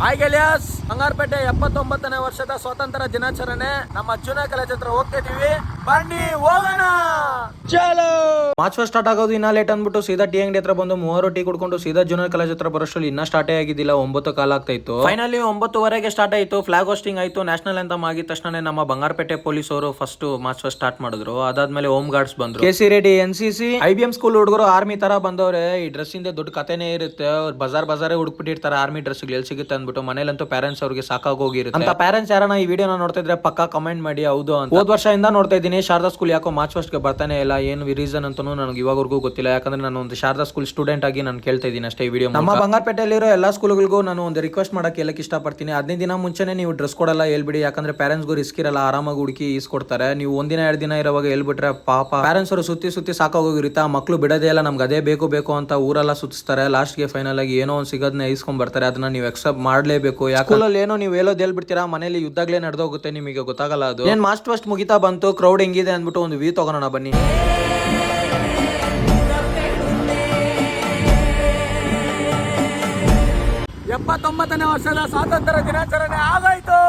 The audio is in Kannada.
ಹಾಯ್ ಗೆಲಿಯಾಸ್, ಬಂಗಾರಪೇಟೆ 79ನೇ ವರ್ಷದ ಸ್ವಾತಂತ್ರ್ಯ ದಿನಾಚರಣೆ ನಮ್ಮ ಜೂನಿಯರ್ ಕಾಲೇಜ್ ಹತ್ರ ಹೋಗ್ತಿದೀವಿ. ಬನ್ನಿ ಹೋಗೋಣ. ಚಲೋ. ಮಾರ್ಚ್ ಫಸ್ಟ್ ಸ್ಟಾರ್ಟ್ ಆಗೋದು ಇನ್ನ ಲೇಟ್ ಅಂದ್ಬಿಟ್ಟು ಸೀದಾ ಟೀ ಅಂಗಡಿ ಹತ್ರ ಬಂದು 3 ಟೀ ಕುಡ್ಕೊಂಡು ಸೀದಾ ಜೂನಿಯರ್ ಕಾಲೇಜ್ ಹತ್ರ ಬರೋಷ್ಟ್ರಲ್ಲಿ ಇನ್ನ ಸ್ಟಾರ್ಟೇ ಆಗಿದ್ದಿಲ್ಲ. 9 ಕಾಲ ಆಗ್ತಾ ಇತ್ತು. ಫೈನಲಿ 9:15ಗೆ ಸ್ಟಾರ್ಟ್ ಆಯ್ತು. ಫ್ಲಾಗ್ ಹೋಸ್ಟಿಂಗ್ ಆಯ್ತು. ನ್ಯಾಷನಲ್ ಅಂತಮ್ ಆಗಿದ ತಕ್ಷಣ ನಮ್ಮ ಬಂಗಾರಪೇಟೆ ಪೊಲೀಸ್ ಅವರು ಫಸ್ಟ್ ಮಾರ್ಚ್ ಫಸ್ಟ್ ಸ್ಟಾರ್ಟ್ ಮಾಡಿದ್ರು. ಅದಾದ್ಮೇಲೆ ಹೋಮ್ ಗಾರ್ಡ್ಸ್ ಬಂದ್ರು. KC Reddy, NCC, IBM school ಹುಡುಗರು ಆರ್ಮಿ ತರ ಬಂದವ್ರೆ. ಈ ಡ್ರೆಸ್ ಇಂದ ದೊಡ್ಡ ಕಥೆನೇ ಇರುತ್ತೆ. ಅವ್ರು ಬಜಾರೇ ಹುಡುಕ್ಬಿಟ್ಟಿರ್ತಾರೆ ಆರ್ಮಿ ಡ್ರೆಸ್ ಎಲ್ಲಿ ಸಿಗುತ್ತೆ ಅಂದ್ಬಿಟ್ಟು. ಮನೇಲಂತೂ ಪೇರೆಂಟ್ಸ್ ಅವ್ರಿಗೆ ಸಾಕಾಗೋಗಿರುತ್ತೆ. ಅಂತ ಪೇರೆಂಟ್ಸ್ ಯಾರನ್ನ ಈ ವಿಡಿಯೋನ ನೋಡ್ತಾ ಇದ್ರೆ ಪಕ್ಕಾ ಕಮೆಂಟ್ ಮಾಡಿ ಹೌದು ಅಂತ. ಹೋದ ವರ್ಷದಿಂದ ನೋಡ್ತಾ ಇದ್ದೀನಿ ಶಾರದಾ ಸ್ಕೂಲ್ ಯಾಕೋ ಮಾರ್ಚ್ ಫಸ್ಟ್ ಗೆ ಬರ್ತಾನೆ ಇಲ್ಲ. ಏನು ರೀಸನ್ ಅಂತಾನು ನನಗೆ ಇವಾಗವರೆಗೂ ಗೊತ್ತಿಲ್ಲ. ಯಾಕಂದ್ರೆ ನಾನು ಒಂದು ಶಾರದಾ ಸ್ಕೂಲ್ ಸ್ಟೂಡೆಂಟ್ ಆಗಿ ನಾನು ಕೇಳ್ತಾ ಇದ್ದೀನಿ ಅಷ್ಟೇ ಈ ವಿಡಿಯೋ. ನಮ್ಮ ಬಂಗಾರಪೇಟೆಯಲ್ಲಿರೋ ಎಲ್ಲಾ ಸ್ಕೂಲ್ಗಳಿಗೂ ನಾನು ಒಂದು ರಿಕ್ವೆಸ್ಟ್ ಮಾಡಕ್ಕೆ ಹೇಳಕ್ ಇಷ್ಟಪಡ್ತೀನಿ. 15 ದಿನ ಮುಂಚೆನೆ ನೀವು ಡ್ರೆಸ್ ಕೊಡಲ್ಲ ಹೇಳ್ಬಿಡಿ. ಯಾಕಂದ್ರೆ ಪೇರೆಂಟ್ಸ್ಗೂ ರಿಸ್ಕ್ ಇರಲ್ಲ, ಆರಾಮಾಗಿ ಹುಡುಕಿ ಈಸ್ಕೊಡ್ತಾರೆ. ನೀವು ಒಂದಿನ 2 ದಿನ ಇರೋವಾಗ ಹೇಳ್ಬಿಟ್ರೆ ಪಾಪ ಪೇರೆಂಟ್ಸ್ ಅವರು ಸುತ್ತಿ ಸಾಕಾಗೋಗಿರುತ್ತೆ. ಆ ಮಕ್ಳು ಬಿಡೋದೇ ಇಲ್ಲ, ನಮ್ಗೆ ಅದೇ ಬೇಕು ಅಂತ ಊರೆಲ್ಲ ಸುತ್ತಿಸ್ತಾರೆ. ಲಾಸ್ಟ್ ಗೆ ಫೈನಲ್ ಆಗಿ ಏನೋ ಒಂದು ಸಿಗೋದನ್ನ ಈಸ್ಕೊಂಡ್ ಬರ್ತಾರೆ. ಅದನ್ನ ನೀವು ಎಕ್ಸೆಪ್ಟ್ ಮಾಡ್ಲೇಬೇಕು. ಯಾಕಂದ್ರೆ ಏನೋ ನೀವು ಹೇಳೋದು ಹೇಳ್ಬಿಡ್ತೀರಾ, ಮನೇಲಿ ಯುದ್ಧಾಗ್ಲೇ ನಡೆದೋಗುತ್ತೆ, ನಿಮಗೆ ಗೊತ್ತಾಗಲ್ಲ. ಅದು ಏನ್ ಮಾರ್ಚ್ ಫಸ್ಟ್ ಮುಗಿತಾ ಬಂತು, ಕ್ರೌಡ್ ಹೆಂಗಿದೆ ಅಂದ್ಬಿಟ್ಟು ಒಂದು ವ್ಯೂ ತಗೋಣ ಬನ್ನಿ. 79ನೇ ವರ್ಷದ ಸ್ವಾತಂತ್ರ್ಯ ದಿನಾಚರಣೆ ಆಗೋಯ್ತು.